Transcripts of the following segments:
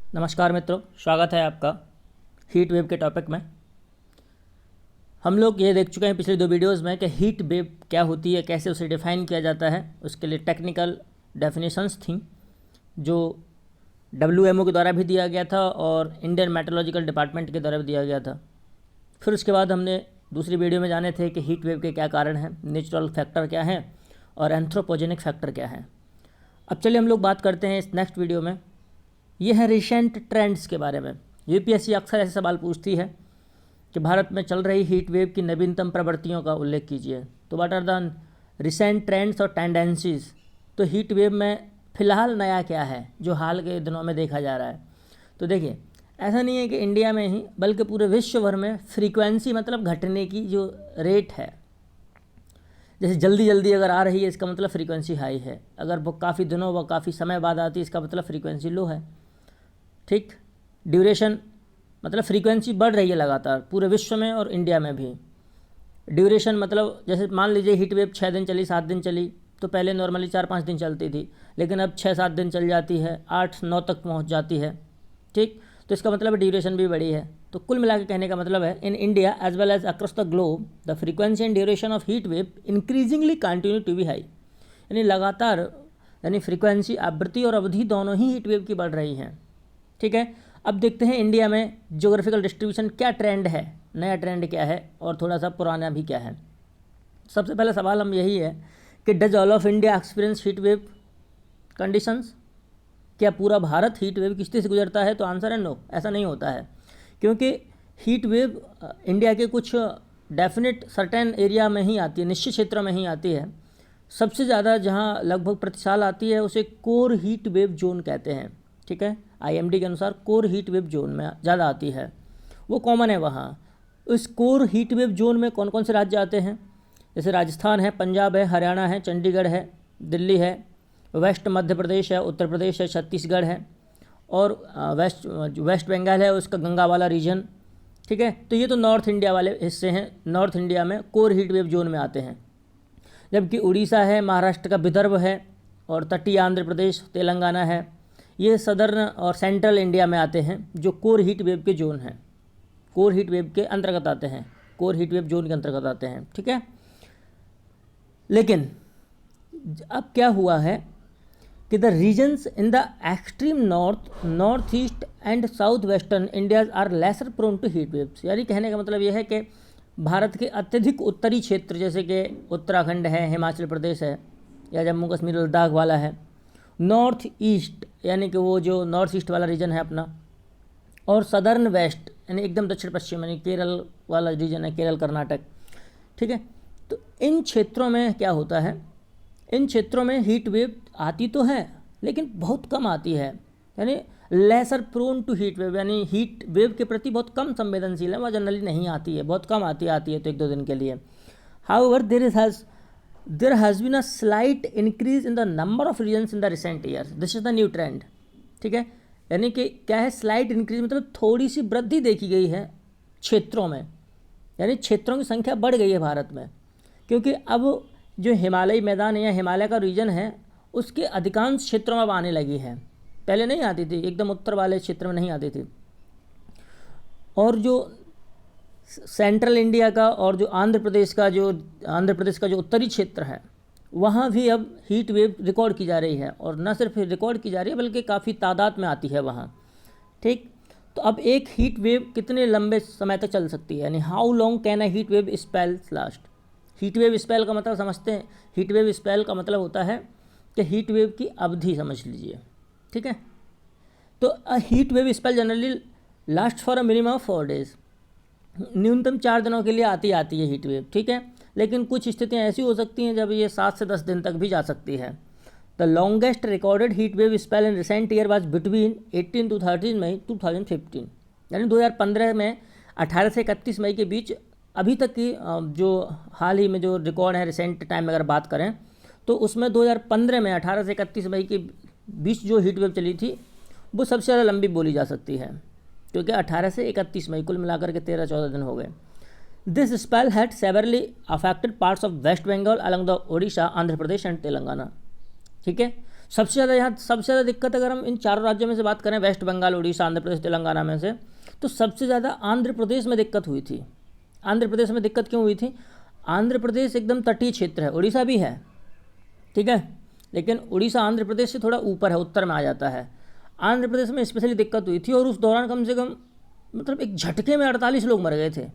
नमस्कार मित्रों, स्वागत है आपका हीट वेव के टॉपिक में। हम लोग ये देख चुके हैं पिछले 2 वीडियोज़ में कि हीट वेव क्या होती है, कैसे उसे डिफ़ाइन किया जाता है। उसके लिए टेक्निकल डेफिनेशंस थी जो WMO के द्वारा भी दिया गया था और इंडियन मेट्रोलॉजिकल डिपार्टमेंट के द्वारा भी दिया गया था। फिर उसके बाद हमने दूसरी वीडियो में जाने थे कि हीट वेव के क्या कारण हैं, नेचुरल फैक्टर क्या हैं और एंथ्रोपोजेनिक फैक्टर क्या हैं। अब चलिए हम लोग बात करते हैं इस नेक्स्ट वीडियो में। ये है रिसेंट ट्रेंड्स के बारे में। यूपीएससी अक्सर ऐसे सवाल पूछती है कि भारत में चल रही हीट वेव की नवीनतम प्रवृत्तियों का उल्लेख कीजिए। तो what are the recent trends और टेंडेंसीज। तो हीट वेव में फ़िलहाल नया क्या है जो हाल के दिनों में देखा जा रहा है। तो देखिए, ऐसा नहीं है कि इंडिया में ही बल्कि पूरे विश्व भर में फ्रीक्वेंसी मतलब घटने की जो रेट है, जैसे जल्दी जल्दी अगर आ रही है इसका मतलब फ्रीक्वेंसी हाई है, अगर वो काफ़ी दिनों व काफ़ी समय बाद आती है इसका मतलब फ्रीक्वेंसी लो है। ठीक, ड्यूरेशन मतलब फ्रीक्वेंसी बढ़ रही है लगातार पूरे विश्व में और इंडिया में भी। ड्यूरेशन मतलब जैसे मान लीजिए हीट वेव 6 दिन चली, 7 दिन चली, तो पहले नॉर्मली 4-5 दिन चलती थी, लेकिन अब 6-7 दिन चल जाती है, 8-9 तक पहुंच जाती है। ठीक, तो इसका मतलब ड्यूरेशन भी बढ़ी है। तो कुल मिला के कहने का मतलब है, in India as well as across the globe the frequency and duration of heat wave increasingly continue to be high. यानी लगातार, यानी फ्रीक्वेंसी, आवृत्ति और अवधि दोनों ही हीट वेव की बढ़ रही हैं। ठीक है, अब देखते हैं इंडिया में ज्योग्राफिकल डिस्ट्रीब्यूशन क्या ट्रेंड है, नया ट्रेंड क्या है और थोड़ा सा पुराना भी क्या है। सबसे पहला सवाल हम यही है कि does all of India experience heat wave conditions. क्या पूरा भारत हीट वेव की स्थिति से गुजरता है? तो आंसर है नो, ऐसा नहीं होता है, क्योंकि हीट वेव इंडिया के कुछ डेफिनेट सर्टेन एरिया में ही आती है, निश्चित क्षेत्र में ही आती है। सबसे ज़्यादा जहाँ लगभग प्रति साल आती है उसे कोर हीट वेव जोन कहते हैं। ठीक है, IMD के अनुसार कोर हीट वेव जोन में ज़्यादा आती है, वो कॉमन है वहाँ। इस कोर हीट वेव जोन में कौन कौन से राज्य आते हैं? जैसे राजस्थान है, पंजाब है, हरियाणा है, चंडीगढ़ है, दिल्ली है, वेस्ट मध्य प्रदेश है, उत्तर प्रदेश है, छत्तीसगढ़ है और वेस्ट बंगाल है, उसका गंगा वाला रीजन। ठीक है, तो ये तो नॉर्थ इंडिया वाले हिस्से हैं, नॉर्थ इंडिया में कोर हीट वेव जोन में आते हैं। जबकि उड़ीसा है, महाराष्ट्र का विदर्भ है और तटीय आंध्र प्रदेश, तेलंगाना है, ये सदर्न और सेंट्रल इंडिया में आते हैं जो कोर हीट वेव के जोन हैं, कोर हीट वेव के अंतर्गत आते हैं, कोर हीट वेव जोन के अंतर्गत आते हैं। ठीक है, लेकिन अब क्या हुआ है कि the regions in the extreme north, north east and south western India are lesser prone to heat waves. यानी कहने का मतलब यह है कि भारत के अत्यधिक उत्तरी क्षेत्र जैसे कि उत्तराखंड है, हिमाचल प्रदेश है या जम्मू कश्मीर लद्दाख वाला है, नॉर्थ ईस्ट यानी कि वो जो नॉर्थ ईस्ट वाला रीजन है अपना, और सदर्न वेस्ट यानी एकदम दक्षिण पश्चिम यानी केरल वाला रीजन है, केरल कर्नाटक। ठीक है, तो इन क्षेत्रों में क्या होता है, इन क्षेत्रों में हीट वेव आती तो है लेकिन बहुत कम आती है, यानी lesser prone to heat wave, यानी हीट वेव के प्रति बहुत कम संवेदनशील है, वह जनरली नहीं आती है, बहुत कम आती है तो 1-2 दिन के लिए। However there has been a slight increase in the number of regions in the recent years. This is the new trend. ठीक है, यानी कि क्या है, स्लाइट इंक्रीज मतलब थोड़ी सी वृद्धि देखी गई है क्षेत्रों में, यानी क्षेत्रों की संख्या बढ़ गई है भारत में, क्योंकि अब जो हिमालयी मैदान या हिमालय का रीजन है उसके अधिकांश क्षेत्रों में अब आने लगी है। पहले नहीं आती थी, एकदम उत्तर वाले क्षेत्र में नहीं आती थी। और जो सेंट्रल इंडिया का और जो आंध्र प्रदेश का जो उत्तरी क्षेत्र है वहाँ भी अब हीट वेव रिकॉर्ड की जा रही है, और न सिर्फ रिकॉर्ड की जा रही है बल्कि काफ़ी तादाद में आती है वहाँ। ठीक, तो अब एक हीट वेव कितने लंबे समय तक चल सकती है, यानी how long can a heat wave spell last. Heat wave spell का मतलब समझते हैं, हीट वेव स्पेल का मतलब होता है कि हीट वेव की अवधि समझ लीजिए। ठीक है, तो a heat wave spell generally last for a minimum of 4 days, न्यूनतम 4 दिनों के लिए आती है हीट वेव। ठीक है, लेकिन कुछ स्थितियाँ ऐसी हो सकती हैं जब ये 7 से 10 दिन तक भी जा सकती है। The longest recorded heat wave spell in recent year was between 18 to 13 मई 2015, यानी 2015 में 18 से 31 मई के बीच अभी तक की जो हाल ही में जो रिकॉर्ड है रिसेंट टाइम में अगर बात करें तो उसमें 2015 में 18 से 31 मई के बीच जो हीट वेव चली थी वो सबसे ज़्यादा लंबी बोली जा सकती है, क्योंकि 18 से 31 मई कुल मिलाकर के 13-14 दिन हो गए। This spell had severely affected parts of West Bengal along the Odisha, Andhra Pradesh and Telangana. ठीक है, सबसे ज़्यादा दिक्कत अगर हम इन चारों राज्यों में से बात करें, वेस्ट बंगाल, उड़ीसा, आंध्र प्रदेश, तेलंगाना में से, तो सबसे ज़्यादा आंध्र प्रदेश में दिक्कत हुई थी। आंध्र प्रदेश में दिक्कत क्यों हुई थी? आंध्र प्रदेश एकदम तटीय क्षेत्र है, उड़ीसा भी है, ठीक है, लेकिन उड़ीसा आंध्र प्रदेश से थोड़ा ऊपर है, उत्तर में आ जाता है। आंध्र प्रदेश में स्पेशली दिक्कत हुई थी और उस दौरान कम से कम मतलब एक झटके में 48 लोग मर गए थे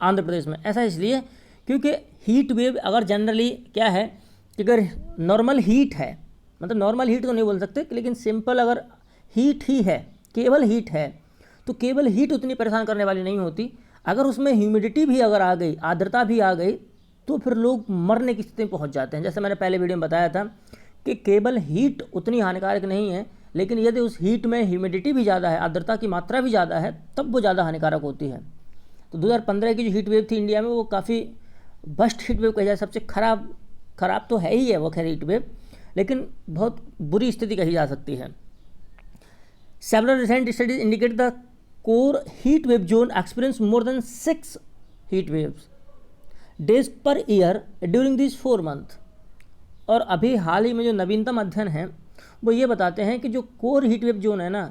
आंध्र प्रदेश में। ऐसा इसलिए क्योंकि हीट वेव अगर जनरली क्या है कि अगर नॉर्मल हीट है, मतलब नॉर्मल हीट तो नहीं बोल सकते, लेकिन सिंपल अगर हीट ही है, केवल हीट है, तो केवल हीट उतनी परेशान करने वाली नहीं होती। अगर उसमें ह्यूमिडिटी भी अगर आ गई, आर्द्रता भी आ गई, तो फिर लोग मरने की स्थिति में पहुंच जाते हैं। जैसे मैंने पहले वीडियो में बताया था कि केवल हीट उतनी हानिकारक नहीं है, लेकिन यदि उस हीट में ह्यूमिडिटी भी ज़्यादा है, आर्द्रता की मात्रा भी ज़्यादा है, तब वो ज़्यादा हानिकारक होती है। तो 2015 की जो हीट वेव थी इंडिया में, वो काफ़ी वर्स्ट हीट वेव कही जाए, सबसे खराब तो है ही है वो खैर हीट वेव, लेकिन बहुत बुरी स्थिति कही जा सकती है। Several recent studies indicate the core heat wave zone experience more than 6 heat waves days per year during these 4 months। और अभी हाल ही में जो नवीनतम अध्ययन है वो ये बताते हैं कि जो कोर हीट वेव जोन है ना,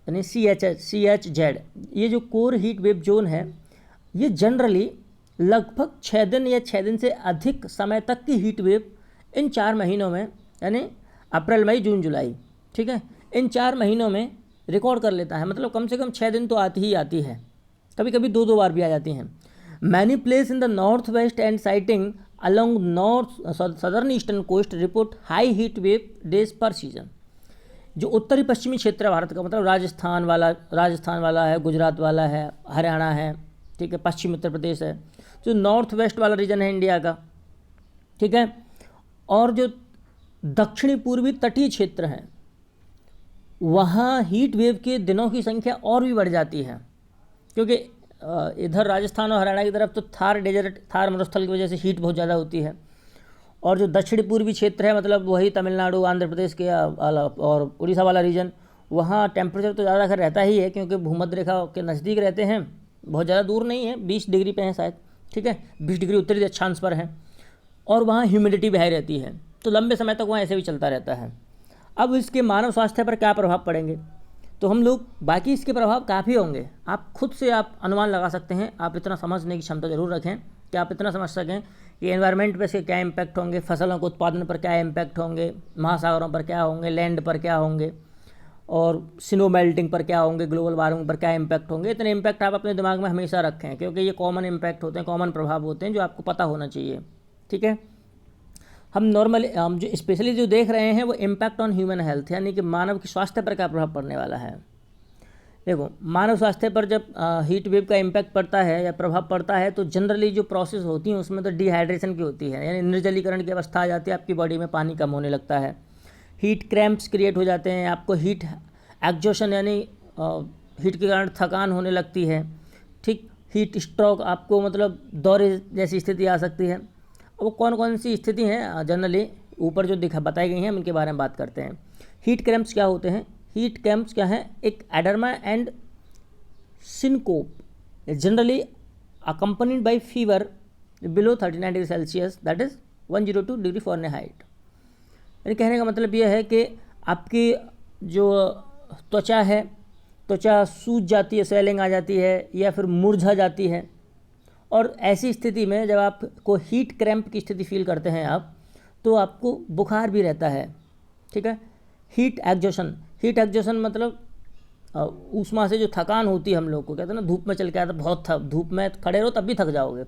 यानी CHZ, ये जो कोर हीट वेव जोन है, ये जनरली लगभग 6 दिन या 6 दिन से अधिक समय तक की हीट वेव इन 4 महीनों में, यानी अप्रैल, मई, जून, जुलाई, ठीक है, इन 4 महीनों में रिकॉर्ड कर लेता है। मतलब कम से कम 6 दिन तो आती ही आती है, कभी कभी 2-2 बार भी आ जाती हैं। Many place in the north west and sighting along north southern eastern coast report high heat wave days per season. जो उत्तरी पश्चिमी क्षेत्र है भारत का, मतलब राजस्थान वाला है, गुजरात वाला है, हरियाणा है, ठीक है, पश्चिमी उत्तर प्रदेश है, जो नॉर्थ वेस्ट वाला रीजन है इंडिया का, ठीक है, और जो दक्षिणी पूर्वी तटीय क्षेत्र हैं, वहाँ हीट वेव के दिनों की संख्या और भी बढ़ जाती है, क्योंकि इधर राजस्थान और हरियाणा की तरफ तो थार डेजर्ट, थार मरुस्थल की वजह से हीट बहुत ज़्यादा होती है। और जो दक्षिण पूर्वी क्षेत्र है, मतलब वही तमिलनाडु, आंध्र प्रदेश के और उड़ीसा वाला रीजन, वहाँ टेम्परेचर तो ज़्यादा रहता ही है, क्योंकि भूमध्य रेखा के नज़दीक रहते हैं, बहुत ज़्यादा दूर नहीं है, 20 डिग्री पे हैं शायद, ठीक है, 20 डिग्री उत्तरी अक्षांश पर है, और वहाँ ह्यूमिडिटी भी हाई रहती है, तो लंबे समय तक वहाँ ऐसे भी चलता रहता है। अब इसके मानव स्वास्थ्य पर क्या प्रभाव पड़ेंगे, तो हम लोग बाकी इसके प्रभाव काफ़ी होंगे, आप खुद से आप अनुमान लगा सकते हैं। आप इतना समझने की क्षमता जरूर रखें कि आप इतना समझ सकें कि एनवायरनमेंट पर इसके क्या इम्पैक्ट होंगे, फसलों के उत्पादन पर क्या इम्पैक्ट होंगे, महासागरों पर क्या होंगे, लैंड पर क्या होंगे, और स्नो मेल्टिंग पर क्या होंगे, ग्लोबल वार्मिंग पर क्या इम्पैक्ट होंगे। इतने इम्पैक्ट आप अपने दिमाग में हमेशा रखें, क्योंकि ये कॉमन इम्पैक्ट होते हैं, कॉमन प्रभाव होते हैं, जो आपको पता होना चाहिए, ठीक है। हम जो स्पेशली जो देख रहे हैं वो इम्पैक्ट ऑन ह्यूमन हेल्थ, यानी कि मानव की स्वास्थ्य पर क्या प्रभाव पड़ने वाला है। देखो, मानव स्वास्थ्य पर जब हीट वेव का इम्पैक्ट पड़ता है या प्रभाव पड़ता है, तो जनरली जो प्रोसेस होती हैं उसमें तो डिहाइड्रेशन की होती है, यानी निर्जलीकरण की अवस्था आ जाती है, आपकी बॉडी में पानी कम होने लगता है, हीट क्रैम्प्स क्रिएट हो जाते हैं, आपको हीट एग्जॉशन यानी हीट के कारण थकान होने लगती है, ठीक, हीट स्ट्रोक, आपको मतलब दौरे जैसी स्थिति आ सकती है। वो कौन कौन सी स्थिति हैं जनरली ऊपर जो बताई गई हैं, हम इनके बारे में बात करते हैं। हीट क्रैम्प्स क्या होते हैं? हीट क्रैम्प्स क्या है? एक oedema and syncope generally accompanied by fever below 39 degree Celsius, that is 102 degree Fahrenheit. यानी कहने का मतलब यह है कि आपकी जो त्वचा है, त्वचा सूज जाती है, स्वेलिंग आ जाती है, या फिर मुरझा जाती है, और ऐसी स्थिति में जब आपको हीट क्रैम्प की स्थिति फील करते हैं आप, तो आपको बुखार भी रहता है, ठीक है। हीट एग्जॉशन मतलब ऊष्मा से जो थकान होती है, हम लोग को कहते हैं ना, धूप में चल के आता, बहुत धूप में खड़े रहो तब भी थक जाओगे,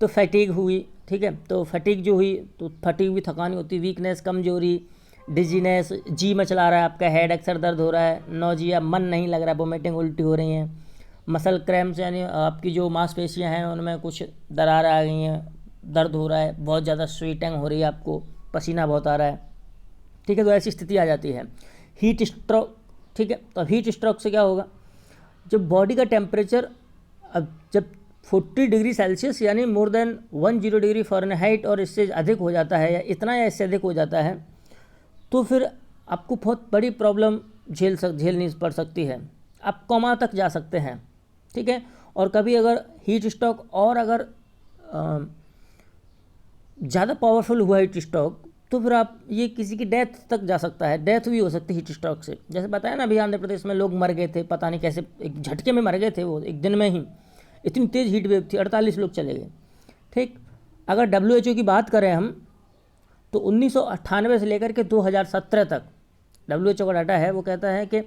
तो फैटिग हुई, ठीक है, तो फैटिग जो हुई, तो फैटिग भी थकान होती, वीकनेस, कमजोरी, डिजीनेस, जी मचला रहा है आपका, हेड एक, सर दर्द हो रहा है, नौजिया, मन नहीं लग रहा है, वोमिटिंग, उल्टी हो रही हैं, मसल क्रैम्प्स यानी आपकी जो मांसपेशियां हैं उनमें कुछ दरार आ गई हैं, दर्द हो रहा है, बहुत ज़्यादा स्वेटिंग हो रही है, आपको पसीना बहुत आ रहा है, ठीक है, तो ऐसी स्थिति आ जाती है। हीट स्ट्रोक, ठीक है, तो हीट स्ट्रोक से क्या होगा? जब बॉडी का टेम्परेचर जब 40 डिग्री सेल्सियस यानी मोर देन 10 डिग्री फ़ारेनहाइट और इससे अधिक हो जाता है, या इतना या इससे अधिक हो जाता है, तो फिर आपको बहुत बड़ी प्रॉब्लम झेलनी पड़ सकती है, आप कोमा तक जा सकते हैं, ठीक है। और कभी अगर हीट स्ट्रोक और अगर ज़्यादा पावरफुल हुआ हीट स्ट्रोक, तो फिर आप ये किसी की डेथ तक जा सकता है, डेथ भी हो सकती है हीट स्ट्रोक से। जैसे बताया ना, अभी आंध्र प्रदेश में लोग मर गए थे, पता नहीं कैसे एक झटके में मर गए थे, वो एक दिन में ही इतनी तेज़ हीट वेव थी, 48 लोग चले गए। ठीक, अगर WHO की बात करें हम, तो 1998 से लेकर के 2017 तक WHO का डाटा है, वो कहता है कि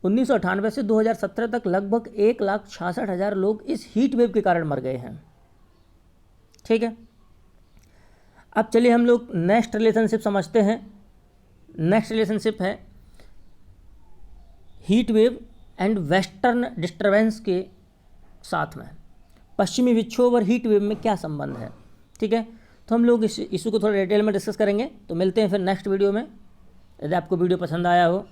1998 से 2017 तक लगभग 1,66,000 लोग इस हीट वेव के कारण मर गए हैं। ठीक है, अब चलिए हम लोग नेक्स्ट रिलेशनशिप समझते हैं। नेक्स्ट रिलेशनशिप है heat wave and western disturbance के साथ में। पश्चिमी विक्षोभ और हीट वेव में क्या संबंध है? ठीक है, तो हम लोग इस इशू को थोड़ा डिटेल में डिस्कस करेंगे। तो मिलते हैं फिर नेक्स्ट वीडियो में। यदि आपको वीडियो पसंद आया हो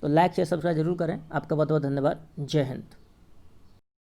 तो लाइक शेयर सब्सक्राइब जरूर करें। आपका बहुत बहुत धन्यवाद। जय हिंद।